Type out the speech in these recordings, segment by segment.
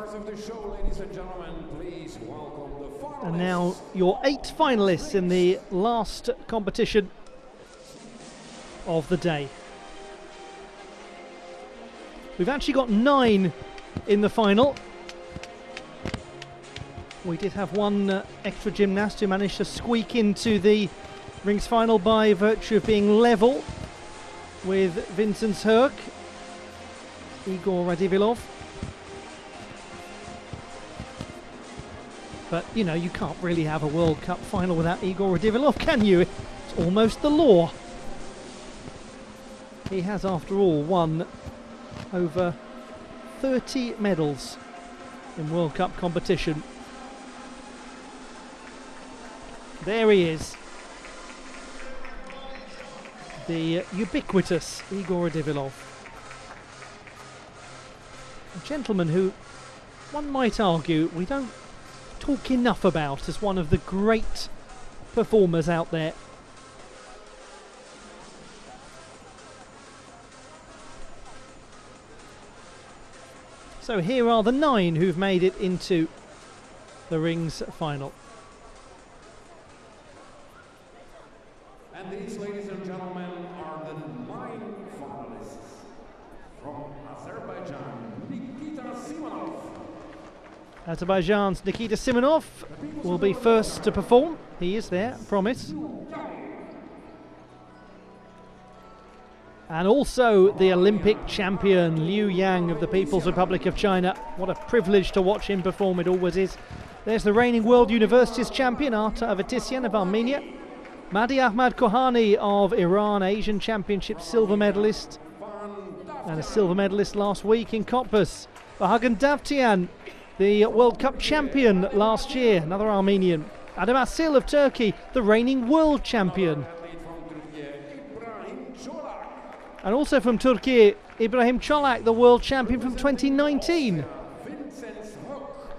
stars of the show, ladies and gentlemen, please welcome the finalists. And now your 8 finalists in the last competition of the day. We've actually got 9 in the final. We did have one extra gymnast who managed to squeak into the rings final by virtue of being level with Vincent Herk, Igor Radivilov. But, you know, you can't really have a World Cup final without Igor Radivilov, can you? It's almost the law. He has, after all, won over 30 medals in World Cup competition. There he is. The ubiquitous Igor Radivilov. A gentleman who, one might argue, we don't talk enough about as one of the great performers out there. So here are the 9 who've made it into the rings final. And these, ladies and gentlemen, are the 9 finalists. From Azerbaijan, Nikita Simonov. Azerbaijan's Nikita Simonov will be first to perform. He is there, I promise. And also the Olympic champion Liu Yang of the People's Republic of China. What a privilege to watch him perform, it always is. There's the reigning World Universities champion Arta Avetissian of Armenia. Mahdi Ahmad Kohani of Iran, Asian Championship silver medalist. And a silver medalist last week in Cottbus. Vahagan Davtyan, the World Cup champion last year, another Armenian. Adam Asil of Turkey, the reigning world champion. And also from Turkey, Ibrahim Çolak, the world champion from 2019.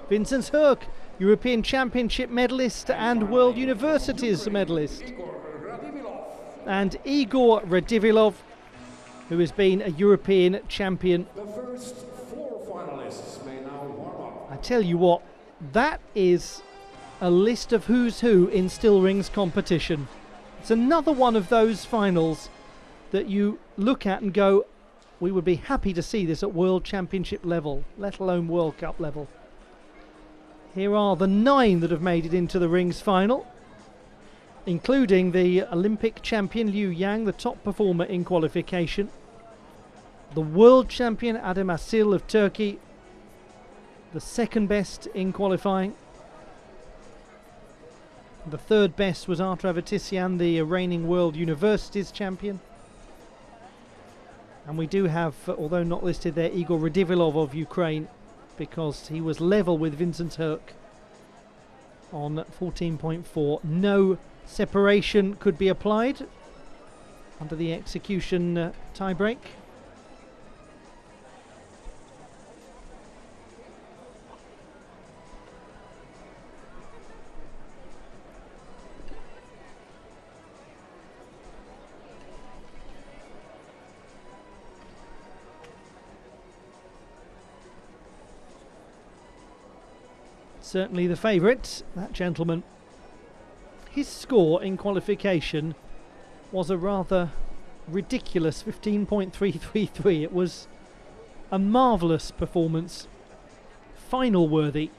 Vincent Herk, European Championship medalist and World Universities medalist. And Igor Radivilov, who has been a European champion. The first 4 finalists may now warm up. I tell you what, that is a list of who's who in still rings competition. It's another one of those finals that you look at and go, we would be happy to see this at World Championship level, let alone World Cup level. Here are the 9 that have made it into the rings final, including the Olympic champion Liu Yang, the top performer in qualification, the world champion Adam Asil of Turkey, the second best in qualifying. The third best was Arta Avetissian, the reigning World Universities champion. And we do have, although not listed there, Igor Radivilov of Ukraine, because he was level with Vincent Herk on 14.4. No separation could be applied under the execution tiebreak. Certainly the favourite, that gentleman. His score in qualification was a rather ridiculous 15.333. It was a marvellous performance, final worthy.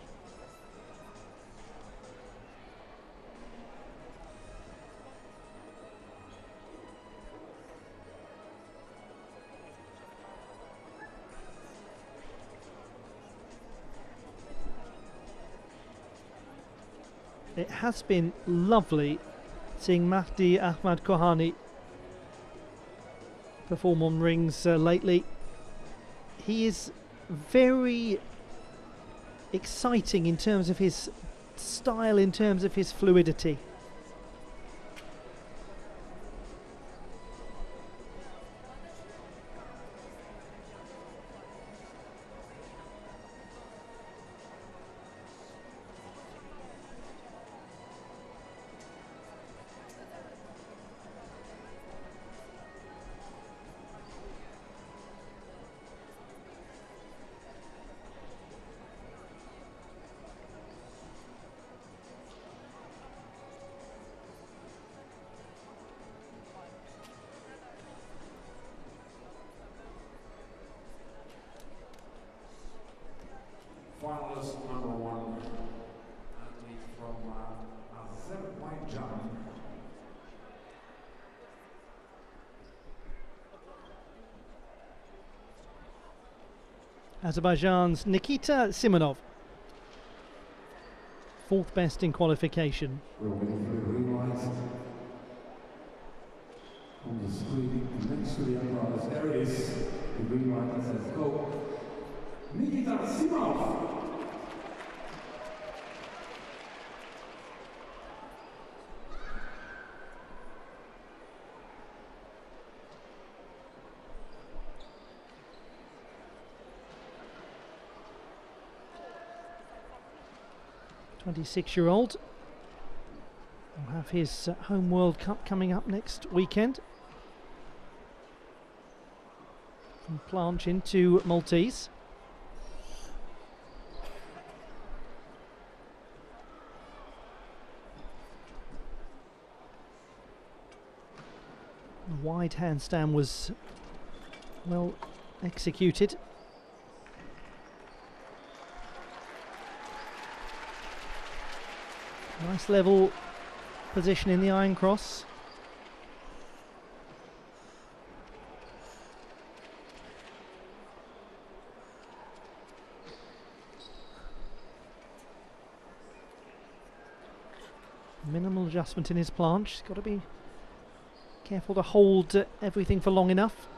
It has been lovely seeing Mahdi Ahmad Kohani perform on rings lately. He is very exciting in terms of his style, in terms of his fluidity. Azerbaijan's Nikita Simonov. 4th best in qualification. We're waiting for the green light on the screen next to the apparatus. There it is. The green light that says go. Nikita Simonov. .26-year-old will have his home World Cup coming up next weekend. From Planche into Maltese. The wide handstand was well executed. Nice level position in the iron cross. Minimal adjustment in his planche. He's got to be careful to hold everything for long enough.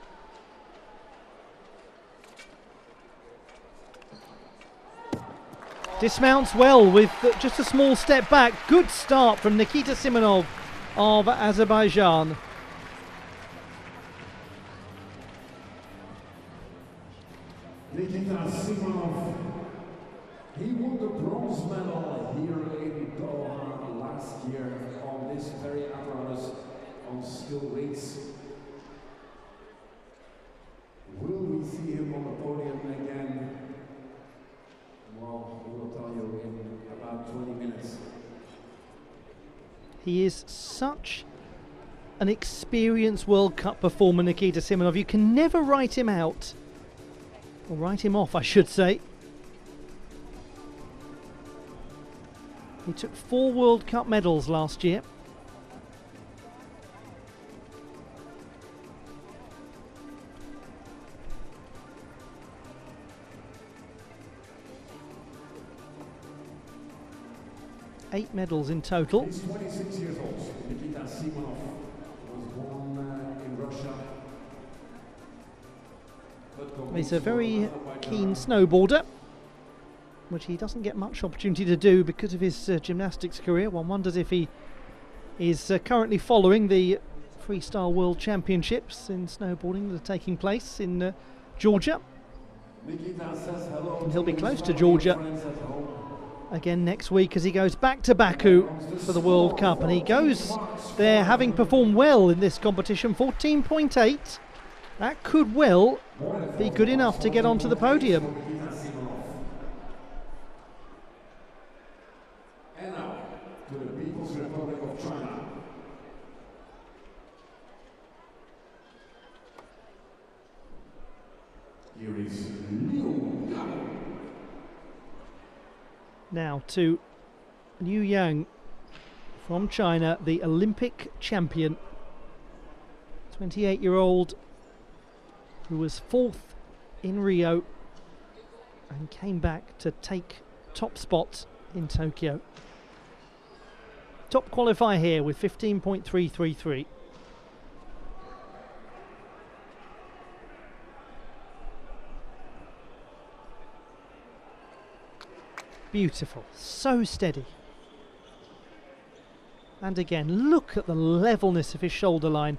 Dismounts well with just a small step back. Good start from Nikita Simonov of Azerbaijan. Nikita Simonov, he won the bronze medal here in Doha last year on this very apparatus on skill weights. Will we see him on the podium again? Well, we will tell you in about 20 minutes. He is such an experienced World Cup performer, Nikita Simonov. You can never write him out. Or write him off, I should say. He took 4 World Cup medals last year. Eight medals in total. He's 26 years old. Nikita Simonov was born in Russia. He's a very keen snowboarder, which he doesn't get much opportunity to do because of his gymnastics career. One wonders if he is currently following the Freestyle World Championships in snowboarding that are taking place in Georgia. And he'll be close to Georgia again next week as he goes back to Baku for the World Cup, and he goes there having performed well in this competition. 14.8, that could well be good enough to get onto the podium. And now to the People's Republic of China. Here is Liu Yang. Now to Liu Yang from China, the Olympic champion. 28-year-old who was 4th in Rio and came back to take top spot in Tokyo. Top qualifier here with 15.333. Beautiful, so steady. And again, look at the levelness of his shoulder line.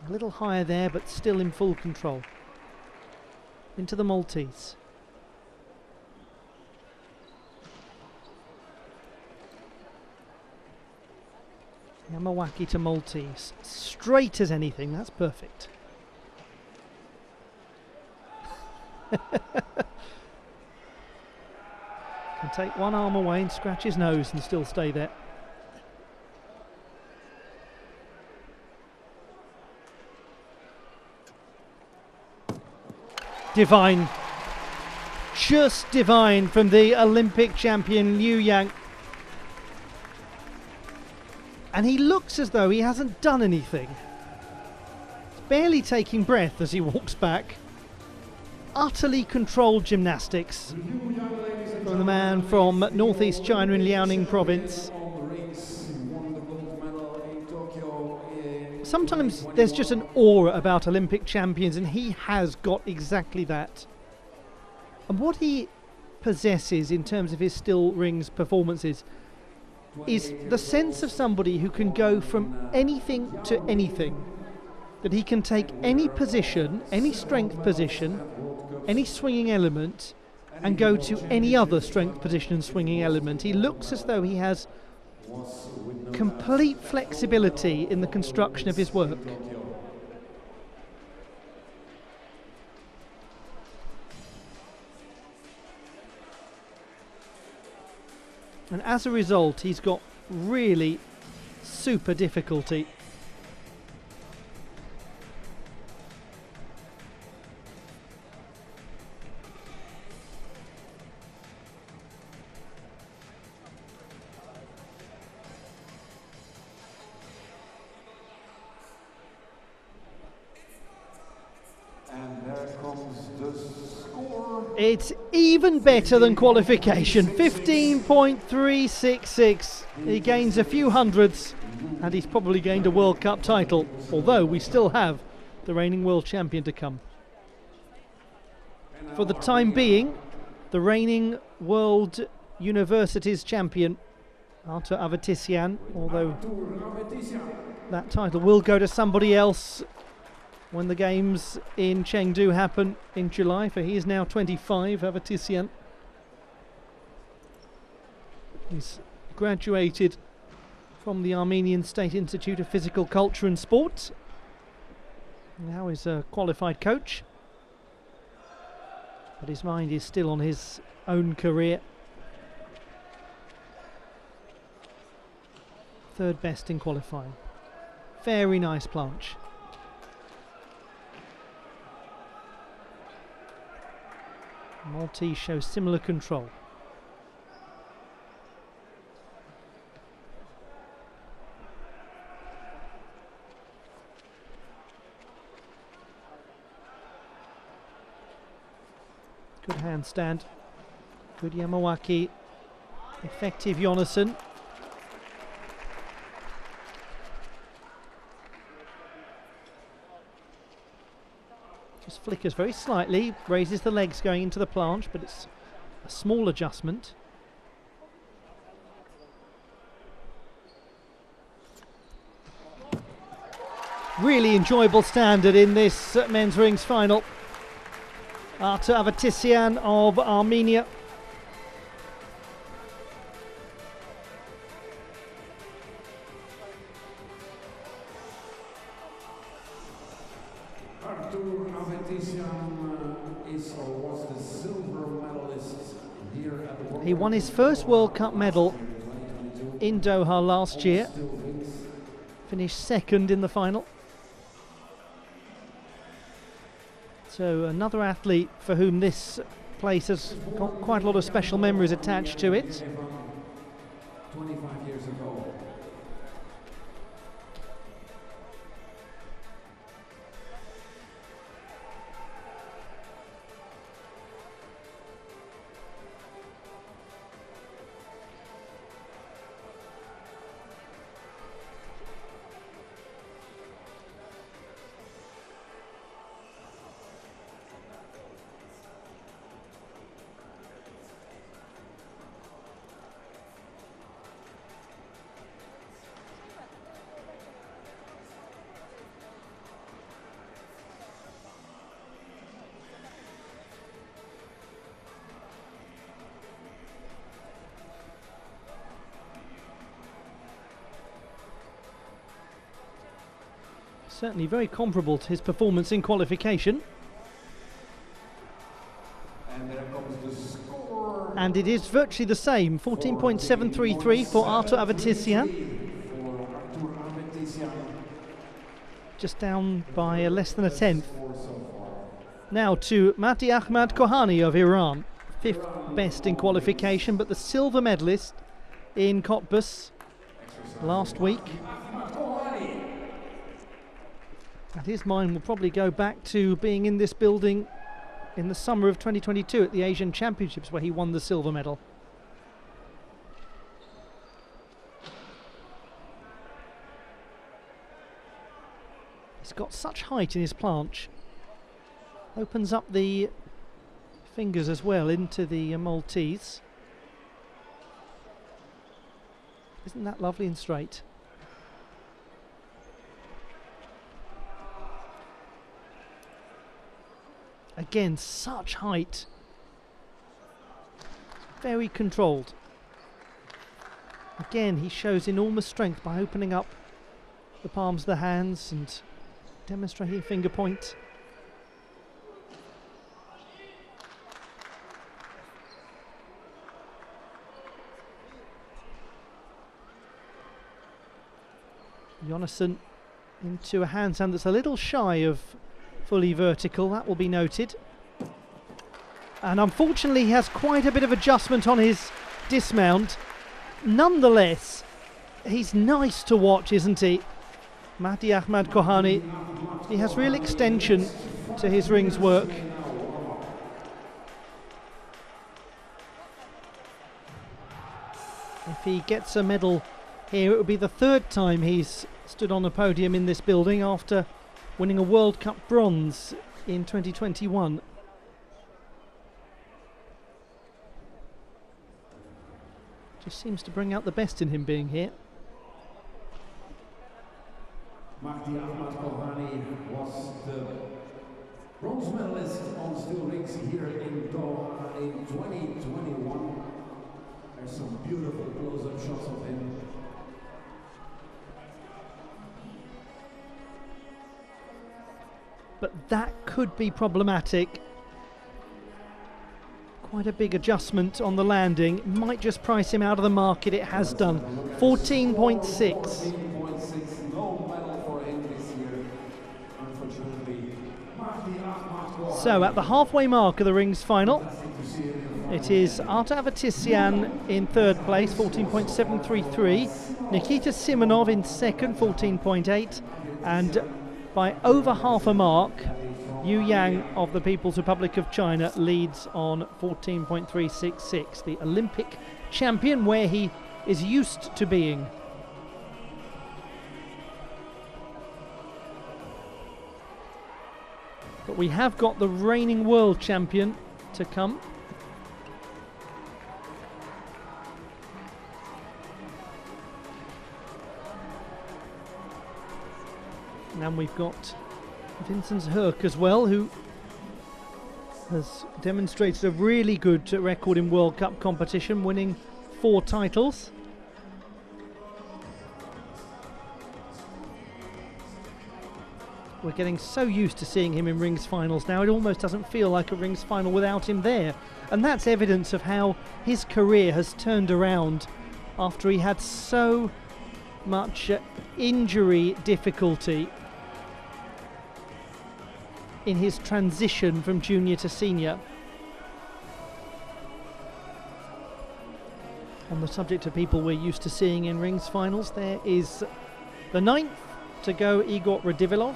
A little higher there, but still in full control. Into the Maltese. Yamawaki to Maltese. Straight as anything, that's perfect. Can take one arm away and scratch his nose and still stay there. Divine. Just divine from the Olympic champion Liu Yang. And he looks as though he hasn't done anything. It's barely taking breath as he walks back. Utterly controlled gymnastics from the man from northeast China in Liaoning province. Sometimes there's just an aura about Olympic champions, and he has got exactly that. And what he possesses in terms of his still rings performances is the sense of somebody who can go from anything to anything. That he can take any position, any strength position, any swinging element, and go to any other strength position and swinging element. He looks as though he has complete flexibility in the construction of his work. And as a result, he's got really super difficulty. It's even better than qualification, 15.366. He gains a few hundredths, and he's probably gained a World Cup title, although we still have the reigning world champion to come. For the time being, the reigning world universities champion, Arthur Avetissian, although that title will go to somebody else when the games in Chengdu happen in July, for he is now 25, Avetissian. He's graduated from the Armenian State Institute of Physical Culture and Sport. Now he's a qualified coach, but his mind is still on his own career. Third best in qualifying. Very nice planche. Maltese shows similar control. Good handstand. Good Yamawaki. Effective Jonasson. Just flickers very slightly, raises the legs going into the planche, but it's a small adjustment. Really enjoyable standard in this men's rings final. Arthur Avetissian of Armenia. He won his first World Cup medal in Doha last year. Finished second in the final. So another athlete for whom this place has got quite a lot of special memories attached to it. 25 years ago. Certainly very comparable to his performance in qualification. And there comes the score. And it is virtually the same, 14.733 for Arthur Avetissian. Just down by less than a tenth. Now to Mahdi Ahmad Kohani of Iran, fifth best in qualification, but the silver medalist in Cottbus last week. And his mind will probably go back to being in this building in the summer of 2022 at the Asian Championships, where he won the silver medal. He's got such height in his planche. Opens up the fingers as well into the Maltese. Isn't that lovely and straight? Again, such height. Very controlled. Again, he shows enormous strength by opening up the palms of the hands and demonstrating finger point. Jonasson into a handstand that's a little shy of fully vertical, that will be noted. And unfortunately he has quite a bit of adjustment on his dismount. Nonetheless, he's nice to watch, isn't he? Mahdi Ahmad Kohani, he has real extension to his rings work. If he gets a medal here, it would be the third time he's stood on a podium in this building after winning a World Cup bronze in 2021. Just seems to bring out the best in him being here. Mahdi Ahmad Kohani was the bronze medalist on steel rings here in Doha in 2021. There's some beautiful close-up shots of him. But that could be problematic. Quite a big adjustment on the landing. Might just price him out of the market. It has done. 14.6. 14.6. No medal for him this year, unfortunately. So at the halfway mark of the rings final, it is Arta Avatisyan in third place, 14.733. Nikita Simonov in second, 14.8. And by over half a mark, Yu Yang of the People's Republic of China leads on 14.366, the Olympic champion where he is used to being. But we have got the reigning world champion to come. And we've got Vincent Herk as well, who has demonstrated a really good record in World Cup competition, winning 4 titles. We're getting so used to seeing him in rings finals now, it almost doesn't feel like a rings final without him there. And that's evidence of how his career has turned around after he had so much injury difficulty in his transition from junior to senior. On the subject of people we're used to seeing in rings finals, there is the 9th to go, Igor Radivilov.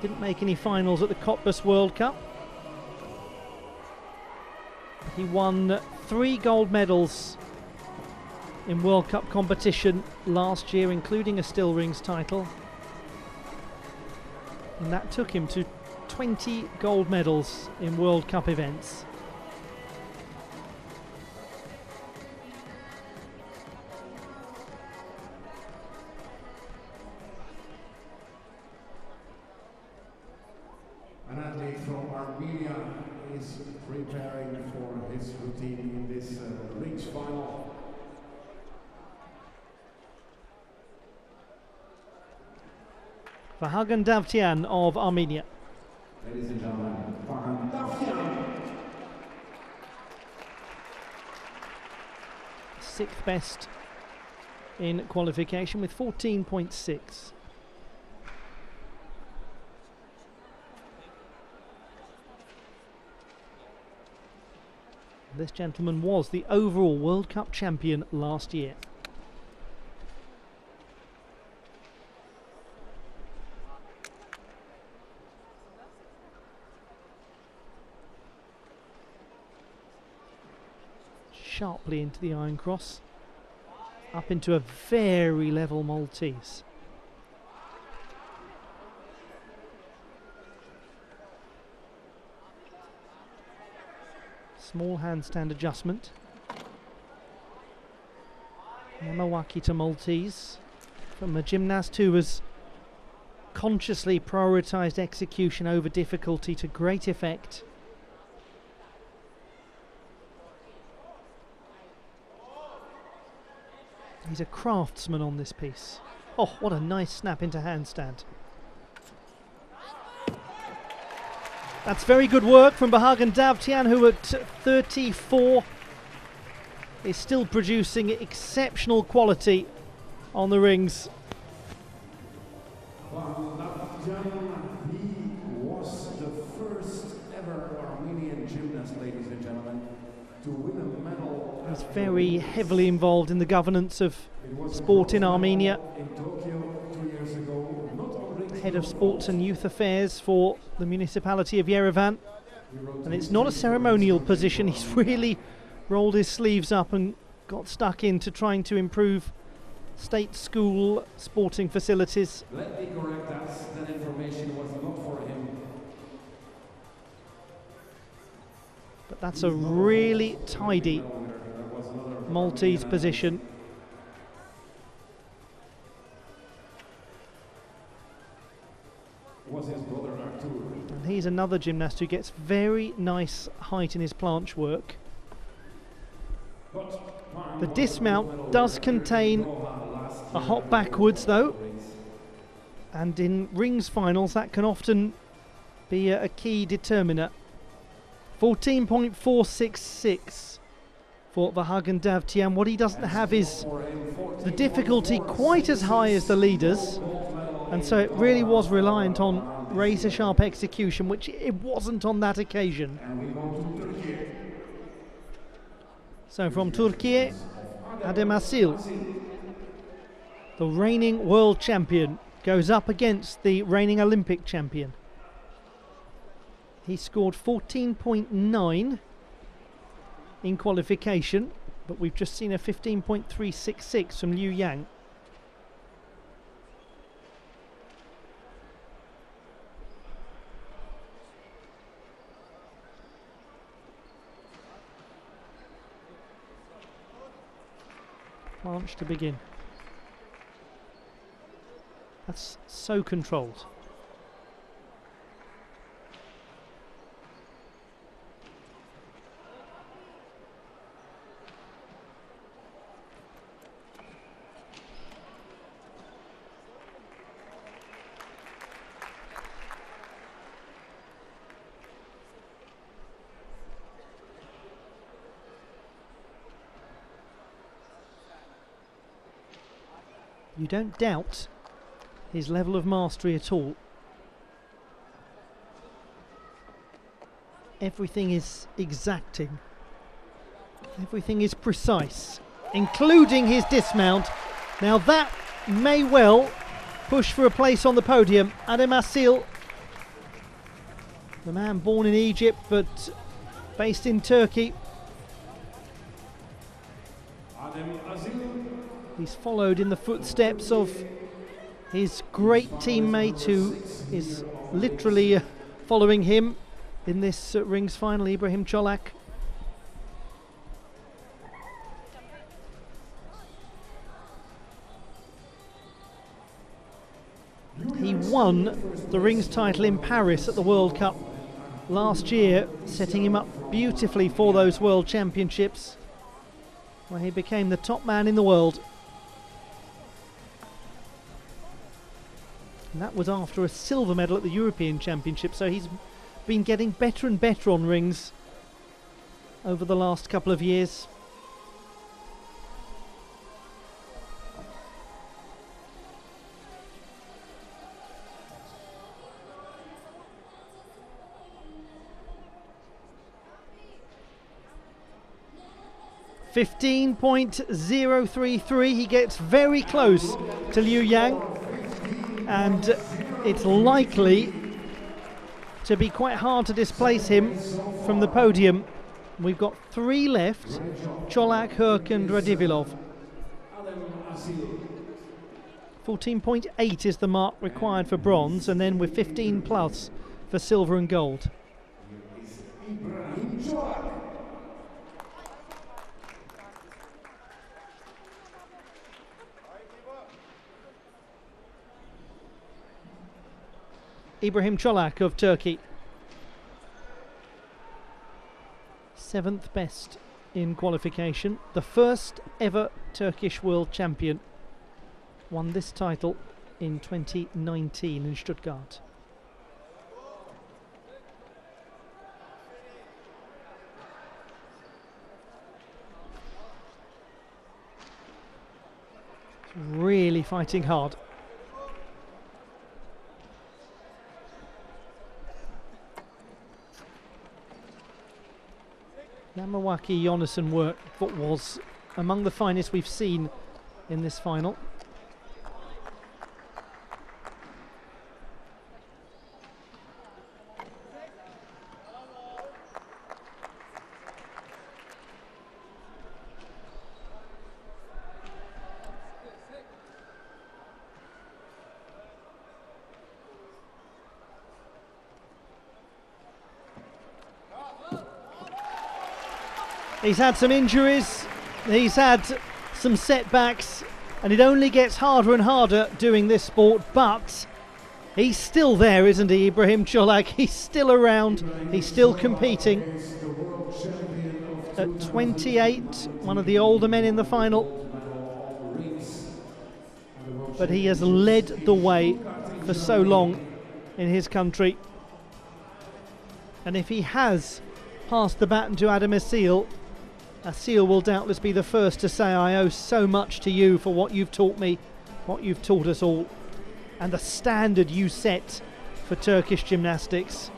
Didn't make any finals at the Cottbus World Cup. He won 3 gold medals in World Cup competition last year, including a still rings title. And that took him to 20 gold medals in World Cup events. An athlete from Armenia is preparing for his routine in this rings final. Vahagan Davtyan of Armenia. Ladies and gentlemen, Vahagan Davtyan. 6th best in qualification with 14.6. This gentleman was the overall World Cup champion last year. sharply into the iron cross, up into a very level Maltese. Small handstand adjustment. Yamawaki to Maltese from a gymnast who has consciously prioritised execution over difficulty to great effect. He's a craftsman on this piece. Oh, what a nice snap into handstand. That's very good work from Bahagan Davtyan, who at 34 is still producing exceptional quality on the rings. He was the first ever Armenian gymnast, ladies and gentlemen, to win a medal. He's very heavily involved in the governance of sport in Armenia. In Tokyo 2 years ago, not on Head of Sports and Youth Affairs for the municipality of Yerevan. And it's not a ceremonial position. He's really rolled his sleeves up and got stuck into trying to improve state school sporting facilities. Let me correct that information was not for him. But that's a really tidy Maltese position. Was his brother Artur. And he's another gymnast who gets very nice height in his planche work. The dismount does contain a hop backwards though, and in rings finals that can often be a key determiner. 14.466 for Bahagan Davtyan. What he doesn't have is the difficulty quite as high as the leaders, and so it really was reliant on razor sharp execution, which it wasn't on that occasion. So from Turkey, Adem Asil, the reigning world champion, goes up against the reigning Olympic champion. He scored 14.9 in qualification, but we've just seen a 15.366 from Liu Yang. Planche to begin. That's so controlled. You don't doubt his level of mastery at all. Everything is exacting. Everything is precise, including his dismount. Now that may well push for a place on the podium. Adem Asil, the man born in Egypt but based in Turkey. He's followed in the footsteps of his great teammate who is literally following him in this rings final, Ibrahim Cholak. He won the rings title in Paris at the World Cup last year, setting him up beautifully for those World Championships, where he became the top man in the world. And that was after a silver medal at the European Championship, so he's been getting better and better on rings over the last couple of years. .033. He gets very close to Liu Yang, and it's likely to be quite hard to displace him from the podium. We've got 3 left: Cholak, Herk and Radivilov. 14.8 is the mark required for bronze, and then we're 15 plus for silver and gold. Ibrahim Cholak of Turkey, 7th best in qualification, the first ever Turkish world champion. Won this title in 2019 in Stuttgart. Really fighting hard. Yamawaki Jonasson work what was among the finest we've seen in this final. He's had some injuries, he's had some setbacks, and it only gets harder and harder doing this sport, but he's still there, isn't he, Ibrahim Cholak? He's still around, he's still competing. At 28, one of the older men in the final, but he has led the way for so long in his country. And if he has passed the baton to Adam Asil, Asil will doubtless be the first to say, I owe so much to you for what you've taught me, what you've taught us all, and the standard you set for Turkish gymnastics.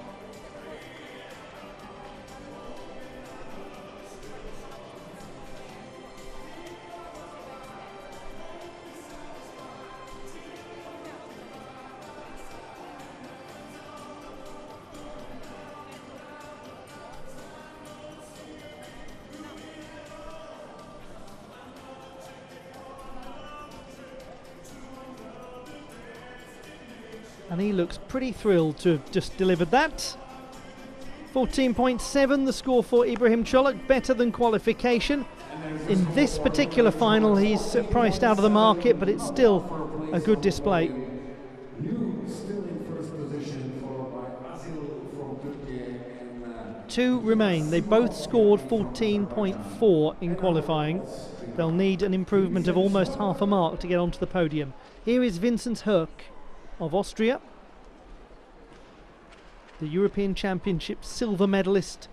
And he looks pretty thrilled to have just delivered that. 14.7 the score for Ibrahim Cholak, better than qualification. In this particular final he's priced out of the market, but it's still a good display. Two remain. They both scored 14.4 in qualifying. They'll need an improvement of almost half a mark to get onto the podium. Here is Vincent Herk of Austria, the European Championship silver medalist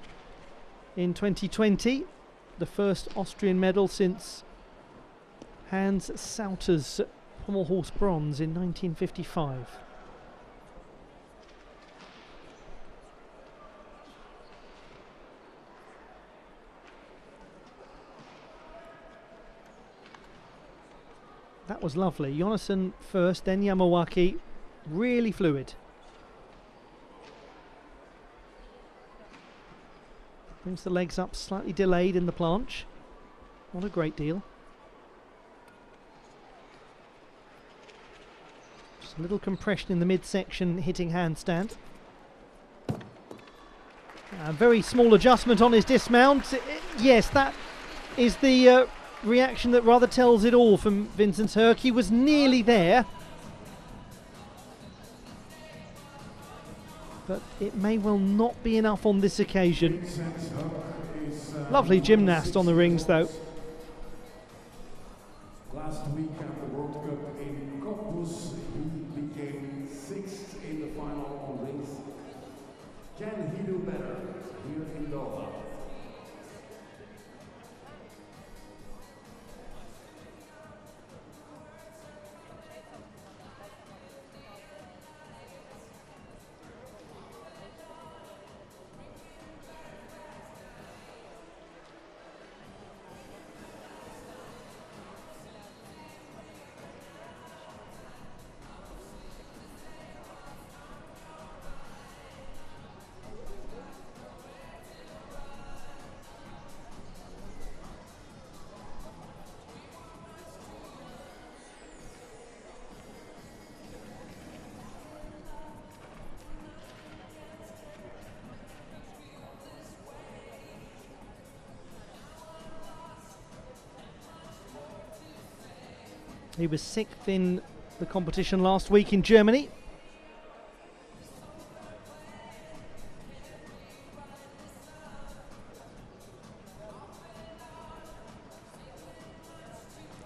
in 2020, the first Austrian medal since Hans Sauter's pommel horse bronze in 1955. That was lovely. Jonasson first, then Yamawaki. Really fluid. Brings the legs up slightly delayed in the planche. Not a great deal. Just a little compression in the midsection hitting handstand. A very small adjustment on his dismount. Yes, that is the reaction that rather tells it all from Vincent Herk. He was nearly there, but it may well not be enough on this occasion. Lovely gymnast on the rings though. Last week at the World Cup in Cottbus, he became 6th in the final on rings. Can he do better here in Doha? He was 6th in the competition last week in Germany.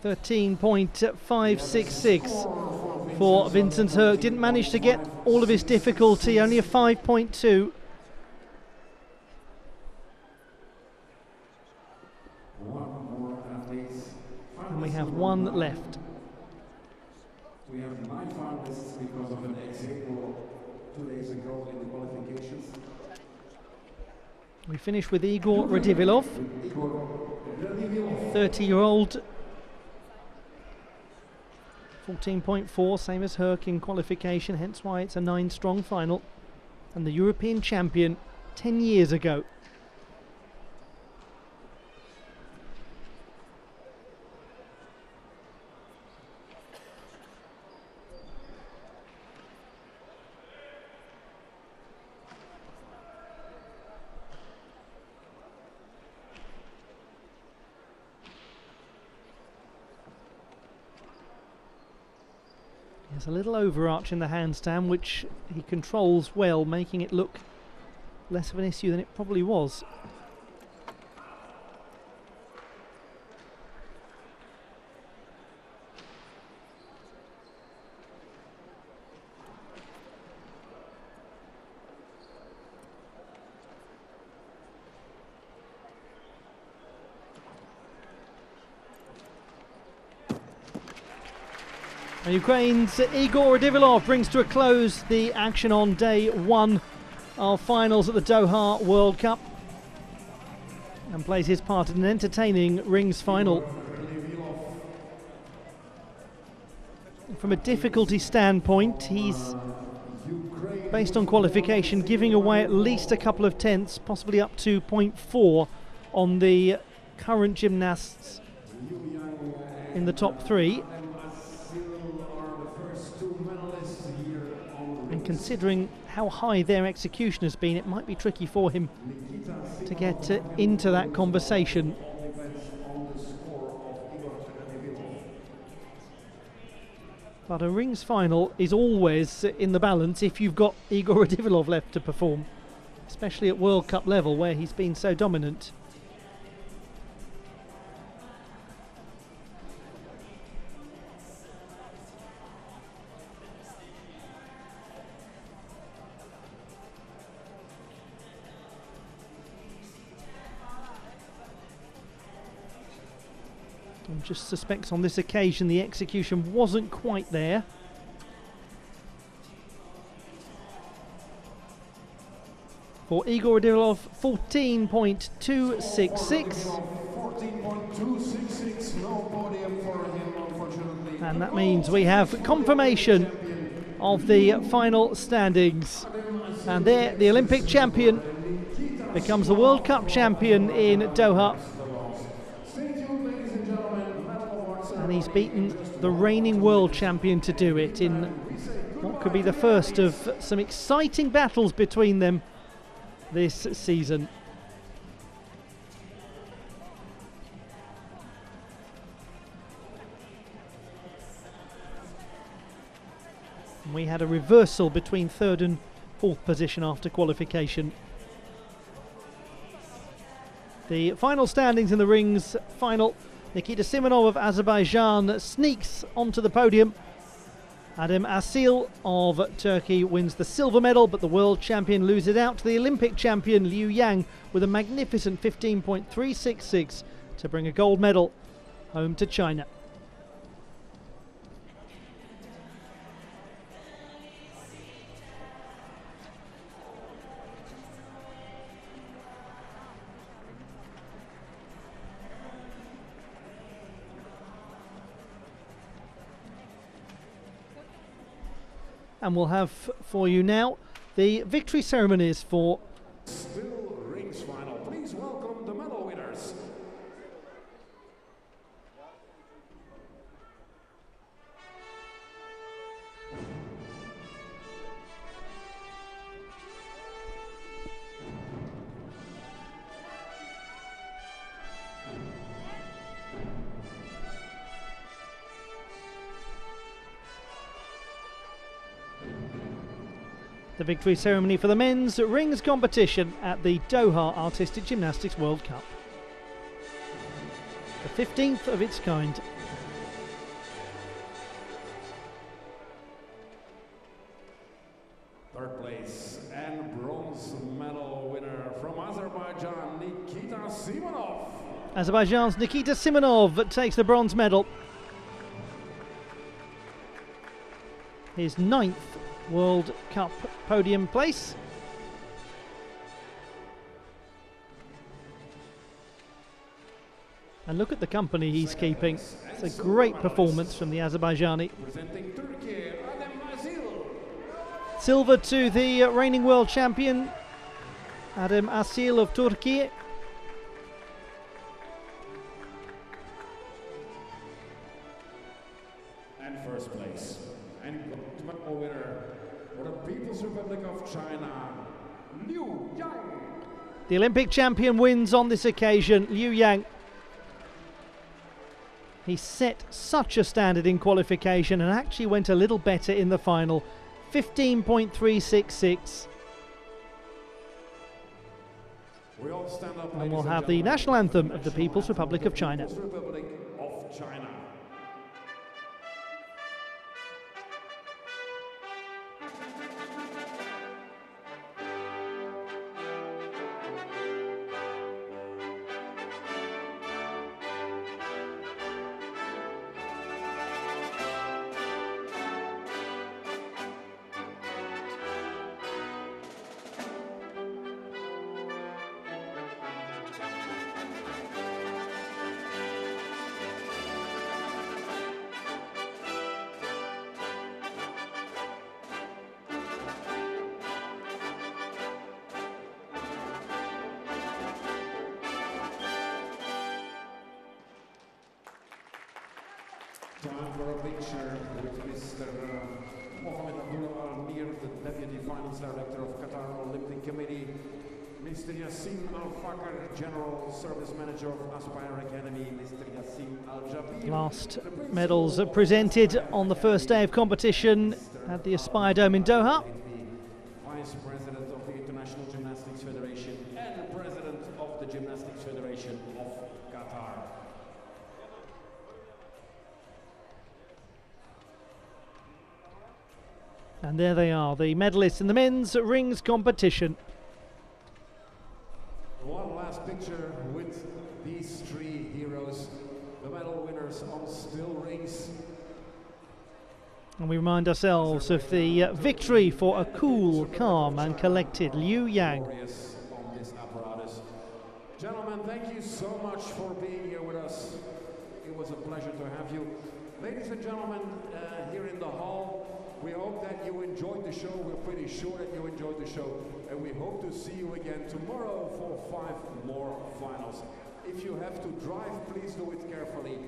.566 for Vincent Herc. Didn't manage to get all of his difficulty, only a 5.2. And we have one left. We have 9 finalists because of an ex-aequo 2 days ago in the qualifications. We finish with Igor Radivilov, 30-year-old. 14.4, same as Herc in qualification, hence why it's a 9-strong final. And the European champion 10 years ago. There's a little overarch in the handstand, which he controls well, making it look less of an issue than it probably was. And Ukraine's Igor Radivilov brings to a close the action on day 1 of finals at the Doha World Cup and plays his part in an entertaining rings final. From a difficulty standpoint, he's, based on qualification, giving away at least a couple of tenths, possibly up to 0.4 on the current gymnasts in the top 3. And considering how high their execution has been, it might be tricky for him to get into that conversation. But a rings final is always in the balance if you've got Igor Radivilov left to perform, especially at World Cup level where he's been so dominant. I just suspect on this occasion the execution wasn't quite there. For Igor Radivilov, 14.266. And that means we have confirmation of the final standings. And there, the Olympic champion becomes the World Cup champion in Doha. And he's beaten the reigning world champion to do it in what could be the first of some exciting battles between them this season. And we had a reversal between 3rd and 4th position after qualification. The final standings in the rings final. Nikita Simonov of Azerbaijan sneaks onto the podium. Adem Asil of Turkey wins the silver medal, but the world champion loses out to the Olympic champion Liu Yang with a magnificent 15.366 to bring a gold medal home to China. And we'll have for you now the victory ceremonies for Still rings final. Please welcome the medal winners. The victory ceremony for the men's rings competition at the Doha Artistic Gymnastics World Cup. The 15th of its kind. Third place and bronze medal winner from Azerbaijan, Nikita Simonov. Azerbaijan's Nikita Simonov takes the bronze medal. His 9th World Cup podium place. And look at the company he's keeping. It's a great performance from the Azerbaijani. Silver to the reigning world champion, Adem Asil of Turkey. And first place and gold medal winner for the People's Republic of China, Liu Yang. The Olympic champion wins on this occasion, Liu Yang. He set such a standard in qualification and actually went a little better in the final. 15.366. We all stand up, and we'll have the national anthem of the People's Republic of China. Republic of China. Time for a picture with Mr. Mohamed Abdullah Al-Mir, the Deputy Finance Director of Qatar Olympic Committee, Mr. Yassin Al-Fakr, General Service Manager of Aspire Academy, Mr. Yassin Al-Jabir. Last medals are presented on the first day of competition at the Aspire Dome in Doha. Vice President of the International Gymnastics Federation and President of the Gymnastics Federation of Qatar. And there they are, the medalists in the men's rings competition. One last picture with these three heroes, the medal winners on steel rings. And we remind ourselves of the victory for a cool, calm and collected Liu Yang. On this apparatus. Gentlemen, thank you so much for being here with us. It was a pleasure to have you. Ladies and gentlemen, here in the hall, we hope that you enjoyed the show. We're pretty sure that you enjoyed the show. And we hope to see you again tomorrow for 5 more finals. If you have to drive, please do it carefully.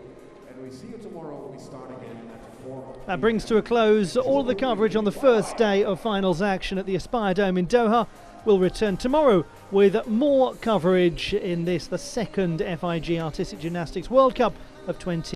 And we see you tomorrow. We start again at 4. That brings to a close all of the coverage on the first day of finals action at the Aspire Dome in Doha. We'll return tomorrow with more coverage in this, the second FIG Artistic Gymnastics World Cup of 20.